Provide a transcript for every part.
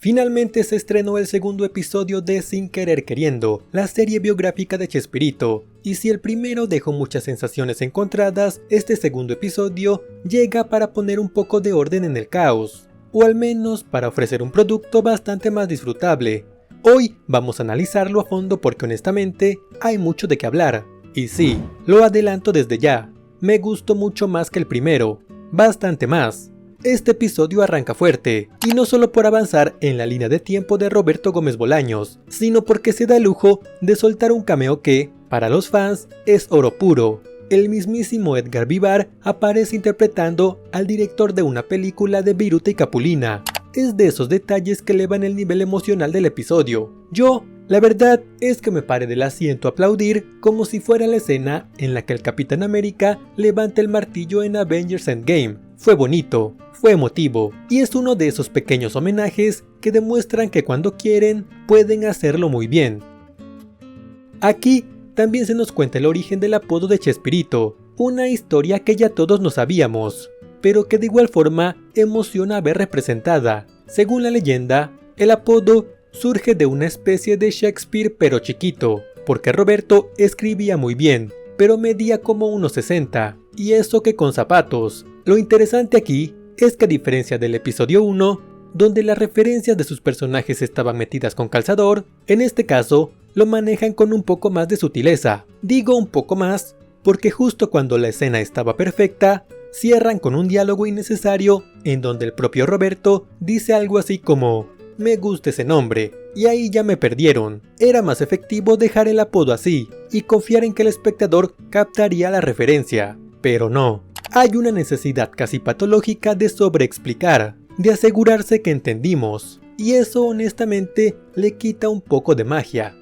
Finalmente se estrenó el segundo episodio de Sin Querer Queriendo, la serie biográfica de Chespirito, y si el primero dejó muchas sensaciones encontradas, este segundo episodio llega para poner un poco de orden en el caos, o al menos para ofrecer un producto bastante más disfrutable. Hoy vamos a analizarlo a fondo porque honestamente hay mucho de qué hablar, y sí, lo adelanto desde ya, me gustó mucho más que el primero, bastante más. Este episodio arranca fuerte, y no solo por avanzar en la línea de tiempo de Roberto Gómez Bolaños, sino porque se da el lujo de soltar un cameo que, para los fans, es oro puro. El mismísimo Edgar Vivar aparece interpretando al director de una película de Viruta y Capulina. Es de esos detalles que elevan el nivel emocional del episodio. La verdad es que me paré del asiento a aplaudir como si fuera la escena en la que el Capitán América levanta el martillo en Avengers Endgame. Fue bonito, fue emotivo, y es uno de esos pequeños homenajes que demuestran que cuando quieren, pueden hacerlo muy bien. Aquí también se nos cuenta el origen del apodo de Chespirito, una historia que ya todos nos sabíamos, pero que de igual forma emociona ver representada. Según la leyenda, el apodo surge de una especie de Shakespeare pero chiquito, porque Roberto escribía muy bien, pero medía como unos 60, y eso que con zapatos. Lo interesante aquí es que a diferencia del episodio 1, donde las referencias de sus personajes estaban metidas con calzador, en este caso lo manejan con un poco más de sutileza. Digo un poco más, porque justo cuando la escena estaba perfecta, cierran con un diálogo innecesario en donde el propio Roberto dice algo así como "me gusta ese nombre", y ahí ya me perdieron. Era más efectivo dejar el apodo así y confiar en que el espectador captaría la referencia, pero no. Hay una necesidad casi patológica de sobreexplicar, de asegurarse que entendimos, y eso honestamente le quita un poco de magia.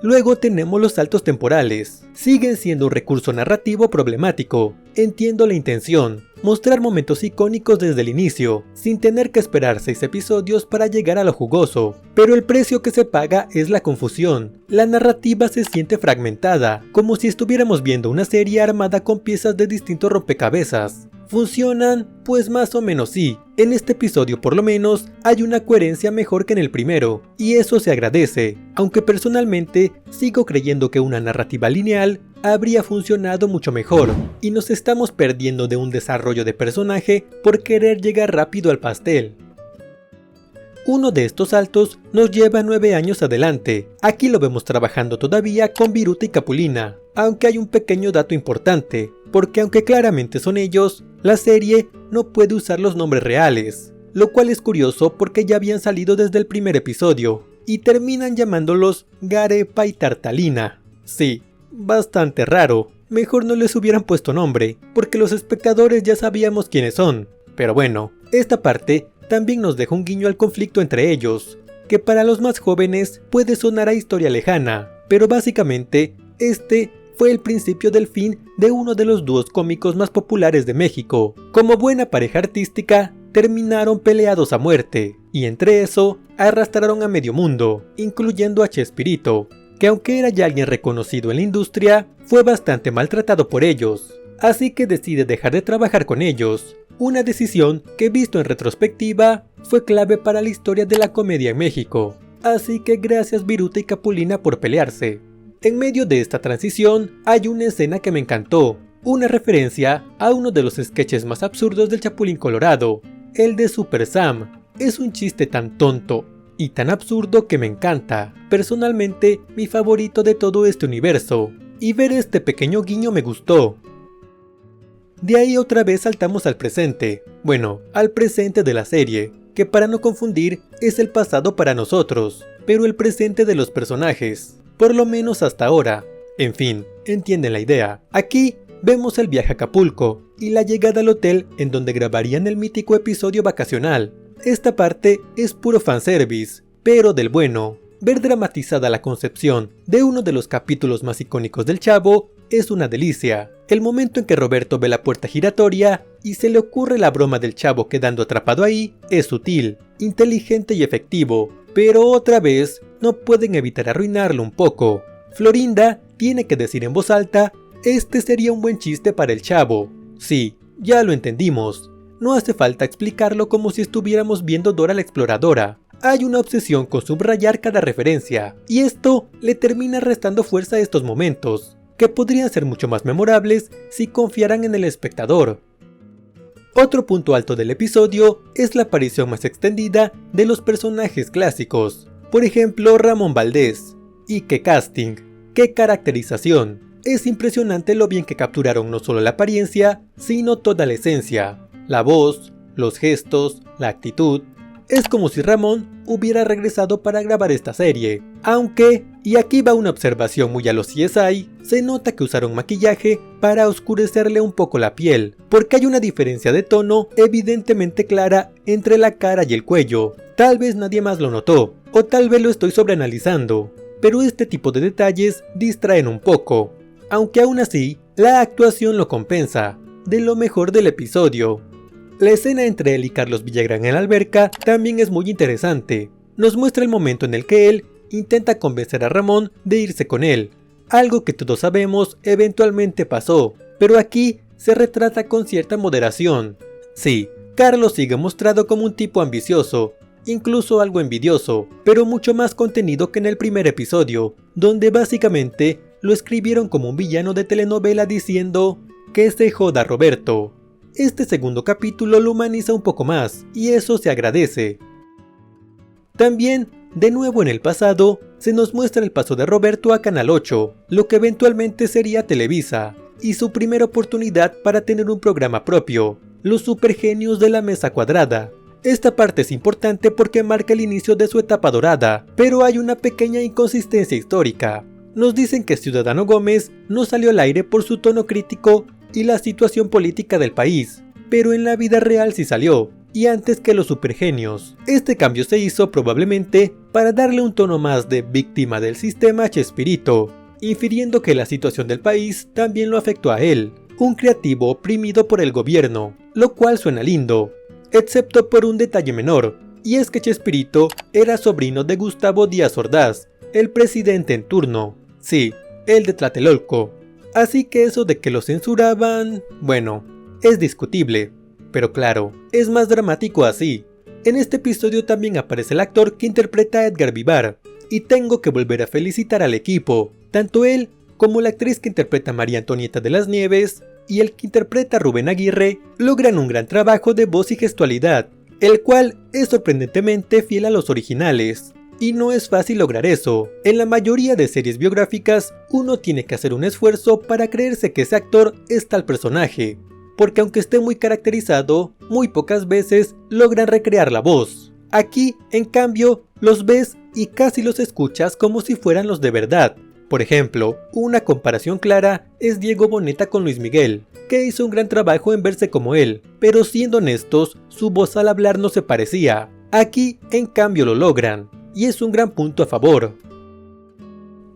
Luego tenemos los saltos temporales. Siguen siendo un recurso narrativo problemático. Entiendo la intención, mostrar momentos icónicos desde el inicio, sin tener que esperar 6 episodios para llegar a lo jugoso. Pero el precio que se paga es la confusión. La narrativa se siente fragmentada, como si estuviéramos viendo una serie armada con piezas de distintos rompecabezas. ¿Funcionan? Pues más o menos sí. En este episodio por lo menos hay una coherencia mejor que en el primero, y eso se agradece, aunque personalmente sigo creyendo que una narrativa lineal habría funcionado mucho mejor, y nos estamos perdiendo de un desarrollo de personaje por querer llegar rápido al pastel. Uno de estos saltos nos lleva 9 años adelante. Aquí lo vemos trabajando todavía con Viruta y Capulina, aunque hay un pequeño dato importante, porque aunque claramente son ellos, la serie no puede usar los nombres reales, lo cual es curioso porque ya habían salido desde el primer episodio, y terminan llamándolos Garepa y Tartalina. Sí, bastante raro. Mejor no les hubieran puesto nombre, porque los espectadores ya sabíamos quiénes son. Pero bueno, esta parte también nos deja un guiño al conflicto entre ellos, que para los más jóvenes puede sonar a historia lejana, pero básicamente este fue el principio del fin de uno de los dúos cómicos más populares de México. Como buena pareja artística, terminaron peleados a muerte, y entre eso arrastraron a medio mundo, incluyendo a Chespirito, que aunque era ya alguien reconocido en la industria, fue bastante maltratado por ellos, así que decide dejar de trabajar con ellos. Una decisión que visto en retrospectiva fue clave para la historia de la comedia en México, así que gracias Viruta y Capulina por pelearse. En medio de esta transición hay una escena que me encantó, una referencia a uno de los sketches más absurdos del Chapulín Colorado, el de Super Sam. Es un chiste tan tonto y tan absurdo que me encanta, personalmente mi favorito de todo este universo, y ver este pequeño guiño me gustó. De ahí otra vez saltamos al presente, bueno, al presente de la serie, que para no confundir es el pasado para nosotros, pero el presente de los personajes, por lo menos hasta ahora. En fin, entienden la idea. Aquí vemos el viaje a Acapulco y la llegada al hotel en donde grabarían el mítico episodio vacacional. Esta parte es puro fanservice, pero del bueno. Ver dramatizada la concepción de uno de los capítulos más icónicos del Chavo es una delicia. El momento en que Roberto ve la puerta giratoria y se le ocurre la broma del Chavo quedando atrapado ahí es sutil, inteligente y efectivo, pero otra vez no pueden evitar arruinarlo un poco. Florinda tiene que decir en voz alta: "Este sería un buen chiste para el Chavo". Sí, ya lo entendimos. No hace falta explicarlo como si estuviéramos viendo Dora la Exploradora. hay una obsesión con subrayar cada referencia, y esto le termina restando fuerza a estos momentos, que podrían ser mucho más memorables si confiaran en el espectador. Otro punto alto del episodio es la aparición más extendida de los personajes clásicos, por ejemplo Ramón Valdés. Y qué casting, qué caracterización. Es impresionante lo bien que capturaron no solo la apariencia, sino toda la esencia, la voz, los gestos, la actitud. Es como si Ramón hubiera regresado para grabar esta serie, aunque, y aquí va una observación muy a los CSI, se nota que usaron maquillaje para oscurecerle un poco la piel, porque hay una diferencia de tono evidentemente clara entre la cara y el cuello. Tal vez nadie más lo notó, o tal vez lo estoy sobreanalizando, pero este tipo de detalles distraen un poco, aunque aún así, la actuación lo compensa, de lo mejor del episodio. La escena entre él y Carlos Villagrán en la alberca también es muy interesante. Nos muestra el momento en el que él intenta convencer a Ramón de irse con él, algo que todos sabemos eventualmente pasó, pero aquí se retrata con cierta moderación. Sí, Carlos sigue mostrado como un tipo ambicioso, incluso algo envidioso, pero mucho más contenido que en el primer episodio, donde básicamente lo escribieron como un villano de telenovela diciendo que se joda Roberto. Este segundo capítulo lo humaniza un poco más, y eso se agradece. También, de nuevo en el pasado, se nos muestra el paso de Roberto a Canal 8, lo que eventualmente sería Televisa, y su primera oportunidad para tener un programa propio, Los Supergenios de la Mesa Cuadrada. Esta parte es importante porque marca el inicio de su etapa dorada, pero hay una pequeña inconsistencia histórica. Nos dicen que Ciudadano Gómez no salió al aire por su tono crítico y la situación política del país, pero en la vida real sí salió, y antes que Los Supergenios. Este cambio se hizo probablemente para darle un tono más de víctima del sistema a Chespirito, infiriendo que la situación del país también lo afectó a él, un creativo oprimido por el gobierno, lo cual suena lindo, excepto por un detalle menor, y es que Chespirito era sobrino de Gustavo Díaz Ordaz, el presidente en turno, sí, el de Tlatelolco. Así que eso de que lo censuraban, bueno, es discutible, pero claro, es más dramático así. En este episodio también aparece el actor que interpreta a Edgar Vivar, y tengo que volver a felicitar al equipo, tanto él como la actriz que interpreta a María Antonieta de las Nieves, y el que interpreta a Rubén Aguirre, logran un gran trabajo de voz y gestualidad, el cual es sorprendentemente fiel a los originales. Y no es fácil lograr eso. En la mayoría de series biográficas, uno tiene que hacer un esfuerzo para creerse que ese actor es tal personaje, porque aunque esté muy caracterizado, muy pocas veces logran recrear la voz. Aquí, en cambio, los ves y casi los escuchas como si fueran los de verdad. Por ejemplo, una comparación clara es Diego Boneta con Luis Miguel, que hizo un gran trabajo en verse como él, pero siendo honestos, su voz al hablar no se parecía. Aquí, en cambio, lo logran. Y es un gran punto a favor.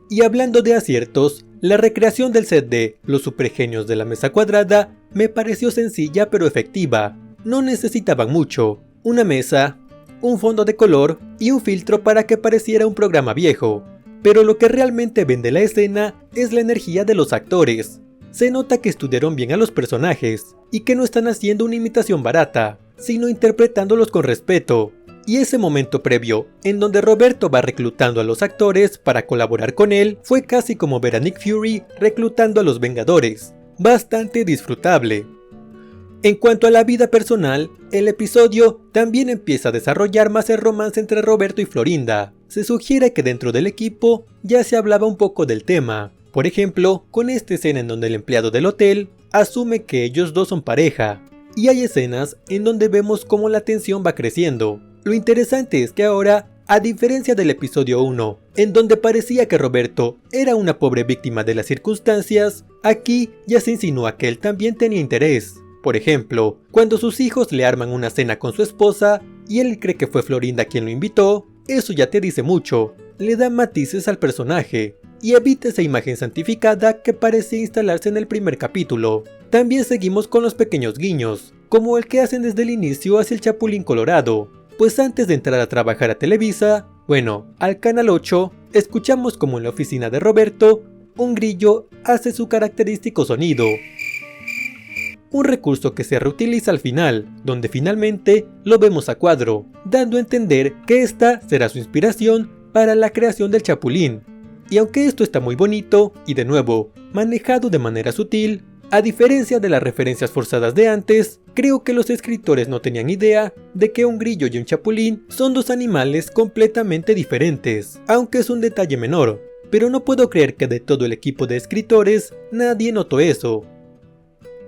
Y hablando de aciertos, la recreación del set de Los Supergenios de la Mesa Cuadrada me pareció sencilla pero efectiva. No necesitaban mucho, una mesa, un fondo de color y un filtro para que pareciera un programa viejo. Pero lo que realmente vende la escena es la energía de los actores. Se nota que estudiaron bien a los personajes y que no están haciendo una imitación barata, sino interpretándolos con respeto. Y ese momento previo, en donde Roberto va reclutando a los actores para colaborar con él, fue casi como ver a Nick Fury reclutando a los Vengadores. Bastante disfrutable. En cuanto a la vida personal, el episodio también empieza a desarrollar más el romance entre Roberto y Florinda. Se sugiere que dentro del equipo ya se hablaba un poco del tema. Por ejemplo, con esta escena en donde el empleado del hotel asume que ellos dos son pareja. Y hay escenas en donde vemos cómo la tensión va creciendo. Lo interesante es que ahora, a diferencia del episodio 1, en donde parecía que Roberto era una pobre víctima de las circunstancias, aquí ya se insinúa que él también tenía interés. Por ejemplo, cuando sus hijos le arman una cena con su esposa y él cree que fue Florinda quien lo invitó, eso ya te dice mucho, le da matices al personaje y evita esa imagen santificada que parecía instalarse en el primer capítulo. También seguimos con los pequeños guiños, como el que hacen desde el inicio hacia el Chapulín Colorado. Pues antes de entrar a trabajar a Televisa, al Canal 8, escuchamos como en la oficina de Roberto, un grillo hace su característico sonido. un recurso que se reutiliza al final, donde finalmente lo vemos a Cuadro, dando a entender que esta será su inspiración para la creación del Chapulín. Y aunque esto está muy bonito, y de nuevo, manejado de manera sutil, a diferencia de las referencias forzadas de antes, creo que los escritores no tenían idea de que un grillo y un chapulín son dos animales completamente diferentes, aunque es un detalle menor, pero no puedo creer que de todo el equipo de escritores nadie notó eso.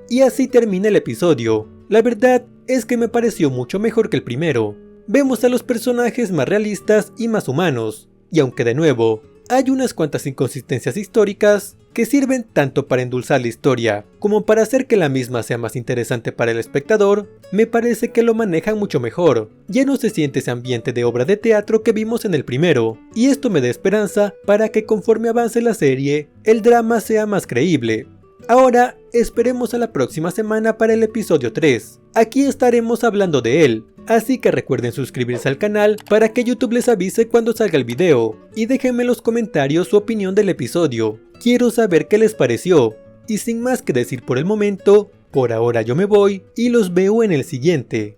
Y así termina el episodio. La verdad es que me pareció mucho mejor que el primero. Vemos a los personajes más realistas y más humanos, y aunque de nuevo, hay unas cuantas inconsistencias históricas que sirven tanto para endulzar la historia como para hacer que la misma sea más interesante para el espectador, me parece que lo manejan mucho mejor. Ya no se siente ese ambiente de obra de teatro que vimos en el primero, y esto me da esperanza para que conforme avance la serie, el drama sea más creíble. Ahora, esperemos a la próxima semana para el episodio 3. Aquí estaremos hablando de él, así que recuerden suscribirse al canal para que YouTube les avise cuando salga el video, y déjenme en los comentarios su opinión del episodio. Quiero saber qué les pareció, y sin más que decir por el momento, por ahora yo me voy y los veo en el siguiente.